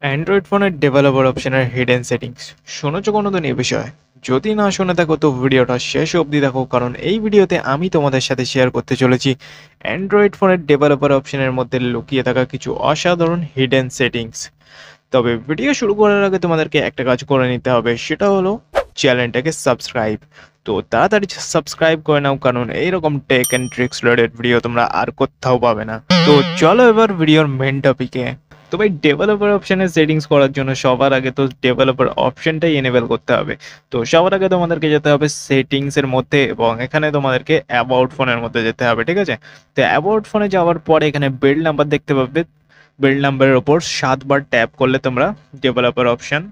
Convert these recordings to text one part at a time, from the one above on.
Android ফোনের developer অপশনের hidden settings শুনেছো কোনোদিন এ বিষয়ে? যদি না শুনে থাকো তো ভিডিওটা শেষ অবধি দেখো, কারণ এই ভিডিওতে আমি তোমাদের সাথে শেয়ার করতে চলেছি অ্যান্ড্রয়েড ফোনের ডেভেলপার অপশনের মধ্যে লুকিয়ে থাকা কিছু অসাধারণ হিডেন সেটিংস। তবে ভিডিও শুরু করার আগে তোমাদেরকে একটা কাজ করে নিতে হবে, সেটা হলো চ্যানেলটাকে সাবস্ক্রাইব। তো তাড়াতাড়ি সাবস্ক্রাইব করে নাও, কারণ এইরকম tech and tricks related video তোমরা আর কোথাও পাবে না। তো চলো এবার ভিডিওর মেন টপিকে। তো ভাই, ডেভেলপার অপশনে সেটিংস করার জন্য সবার আগে তো ডেভেলপার অপশনটাই এনেবল করতে হবে। তো সবার আগে তোমাদেরকে যেতে হবে সেটিংস এর মধ্যে, এবং এখানে তোমাদেরকে অ্যাবাউট ফোনের মধ্যে যেতে হবে, ঠিক আছে? তো অ্যাবাউট ফোনে যাওয়ার পরে এখানে বিল্ড নাম্বার দেখতে পাবে। বিল্ড নাম্বারের ওপর 7 বার ট্যাপ করলে তোমরা ডেভেলপার অপশন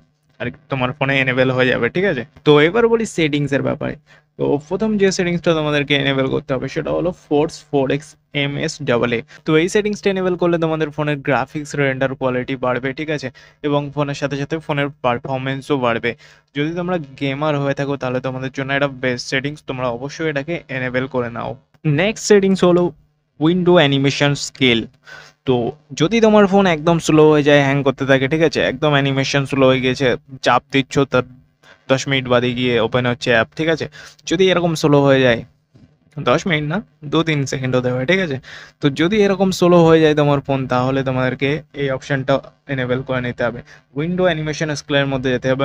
আর তোমার ফোনে এনেবল হয়ে যাবে, ঠিক আছে? তো এবার বলি সেটিংস এর ব্যাপারে। তো প্রথম যে সেটিংসটা তোমাদেরকে এনেবল করতে হবে সেটা হলো ফোর্স 4x MSAA। তো এই সেটিংসটা এনেবল করলে তোমাদের ফোনের গ্রাফিক্স রেন্ডার কোয়ালিটি বাড়বে, ঠিক আছে? এবং ফোনের সাথে সাথে ফোনের পারফরমেন্সও বাড়বে। যদি তোমরা গেমার হয়ে থাকো তাহলে তোমাদের জন্য এটা বেস্ট সেটিংস, তোমরা অবশ্যই এটাকে এনেবল করে নাও। নেক্সট সেটিংস হলো উইন্ডো অ্যানিমেশন স্কেল। তো যদি তোমার ফোন একদম স্লো হয়ে যায়, হ্যাং করতে থাকে, ঠিক আছে, একদম অ্যানিমেশন স্লো হয়ে গেছে, চাপ দিচ্ছ তার 10 মিনিট বাদে গিয়ে ওপেন হচ্ছে অ্যাপ, ঠিক আছে, যদি এরকম স্লো হয়ে যায়, 10 মিনিট না, 2-3 সেকেন্ড হতে পারে, ঠিক আছে? তো যদি এরকম স্লো হয়ে যায় তোমার ফোন, তাহলে তোমাদেরকে এই অপশনটা এনেবল করে নিতে হবে। উইন্ডো অ্যানিমেশন স্কেলের মধ্যে যেতে হবে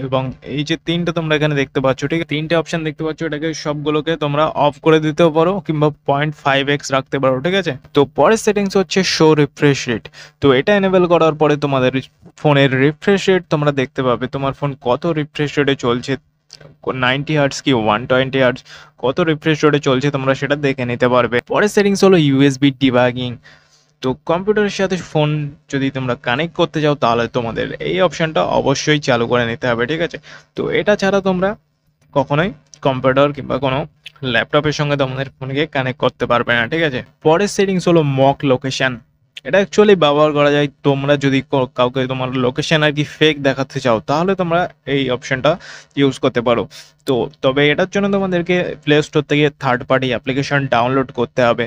এবং এই যে তিনটে তোমরা এখানে দেখতে পাচ্ছ, ঠিক আছে, তিনটে অপশন দেখতে পাচ্ছ, এটাকে সবগুলোকে তোমরা অফ করে দিতেও পারো কিংবা 0.5x রাখতে পারো, ঠিক আছে? তো পরের সেটিংস হচ্ছে শো রিফ্রেশ রেট। তো এটা এনেবল করার পরে তোমাদের ফোনের রিফ্রেশ রেট তোমরা দেখতে পাবে, তোমার ফোন কত রিফ্রেশ রেটে চলছে, 90 হার্টস কি 120 হার্টস, কত রিফ্রেশ রেটে চলছে তোমরা সেটা দেখে নিতে পারবে। পরের সেটিংস হলো ইউএসবি ডিবাগিং। তো কম্পিউটারের সাথে ফোন যদি তোমরা কানেক্ট করতে চাও তাহলে তোমাদের এই অপশনটা অবশ্যই চালু করে নিতে হবে, ঠিক আছে? তো এটা ছাড়া তোমরা কখনোই কম্পিউটার কিংবা কোনো ল্যাপটপের সঙ্গে তোমাদের ফোনকে কানেক্ট করতে পারবে না, ঠিক আছে? পরের সেটিংস হলো মক লোকেশন। এটা অ্যাকচুয়ালি ব্যবহার করা যায়, তোমরা যদি কাউকে তোমার লোকেশন আর কি ফেক দেখাতে চাও তাহলে তোমরা এই অপশনটা ইউজ করতে পারো। তো তবে এটার জন্য তোমাদেরকে প্লে স্টোর থেকে থার্ড পার্টি অ্যাপ্লিকেশন ডাউনলোড করতে হবে,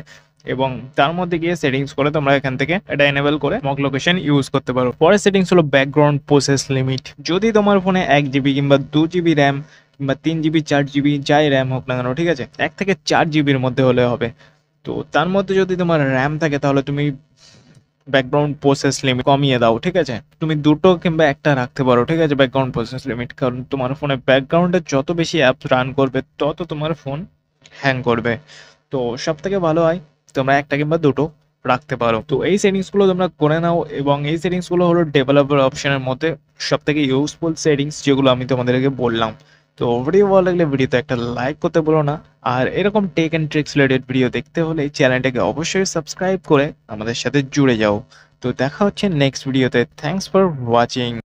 এবং তার মধ্যে গিয়ে সেটিংস করে তোমরা এখান থেকে এটা এনেবল করে মক লোকেশন ইউজ করতে পারো। পরের সেটিংস হলো ব্যাকগ্রাউন্ড প্রসেস লিমিট। যদি তোমার ফোনে 1 GB কিংবা 2 GB র্যাম কিংবা 3 GB 4 GB যাই র্যাম হোক না কেন, ঠিক আছে, 1 থেকে 4 GBর মধ্যে হলে হবে। তো তার মধ্যে যদি তোমার র্যাম থাকে তাহলে তুমি ব্যাকগ্রাউন্ড প্রসেস লিমিট কমিয়ে দাও, ঠিক আছে? তুমি দুটো কিংবা একটা রাখতে পারো, ঠিক আছে, ব্যাকগ্রাউন্ড প্রসেস লিমিট, কারণ তোমার ফোনে ব্যাকগ্রাউন্ডে যত বেশি অ্যাপস রান করবে তত তোমার ফোন হ্যাং করবে। তো সব থেকে ভালো হয় তোমরা একটা কিংবা দুটো রাখতে পারো। তো এই সেটিংসগুলো তোমরা করে নাও, এবং এই সেটিংসগুলো হলো ডেভেলপার অপশনের মধ্যে সব থেকে ইউজফুল সেটিংস যেগুলো আমি তোমাদেরকে বললাম। তো ভিডিও ভালো লাগলে ভিডিওতে একটা লাইক করতে বলো না, আর এরকম tech and tricks related video দেখতে হলে চ্যানেলটাকে অবশ্যই সাবস্ক্রাইব করে আমাদের সাথে জুড়ে যাও। তো দেখা হচ্ছে নেক্সট ভিডিওতে। Thanks for watching.